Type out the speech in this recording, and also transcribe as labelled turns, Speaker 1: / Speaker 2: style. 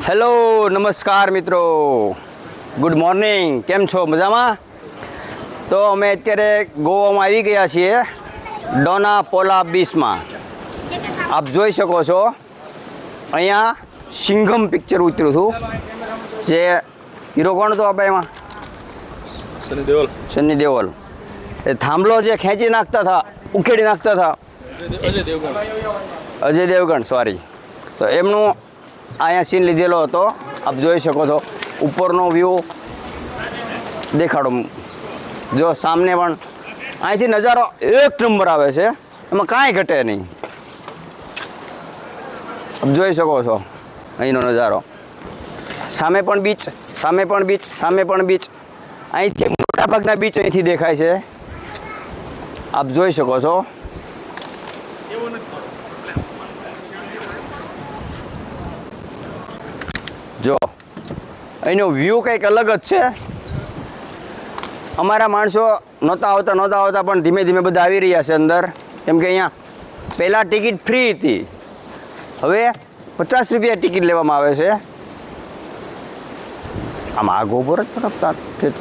Speaker 1: Hello નમસ્કાર મિત્રો, good morning. કેમ છો? મજામાં? તો અમે અત્યારે ગોવામાં આવી ગયા છીએ, ડોના પોલા બીચમાં. આપ જોઈ શકો છો અહીંયા સિંઘમ પિક્ચર ઉતર્યું હતું. જે હીરો કોણ હતો આપણે એમાં? સની દેઓલ. એ થાંભલો જે ખેંચી નાખતા હતા, ઉખેડી નાખતા હતા, અજય દેવગણ સોરી. તો એમનું અહીંયા સીન લીધેલો હતો. આપ જોઈ શકો છો ઉપરનો વ્યૂ દેખાડો. જો સામને પણ અહીંથી નજારો એક નંબર આવે છે, એમાં કાંઈ ઘટે નહીં. આપ જોઈ શકો છો અહીંનો નજારો. સામે પણ બીચ, સામે પણ બીચ, સામે પણ બીચ. અહીંથી મોટાભાગના બીચ અહીંથી દેખાય છે. આપ જોઈ શકો છો. જો અહીંનો વ્યૂ કંઈક અલગ જ છે. અમારા માણસો નહોતા આવતા પણ ધીમે ધીમે બધા આવી રહ્યા છે અંદર. કેમ કે અહીંયા પહેલાં ટિકિટ ફ્રી હતી, હવે 50 રૂપિયા ટિકિટ લેવામાં આવે છે. આમ આગો પર જ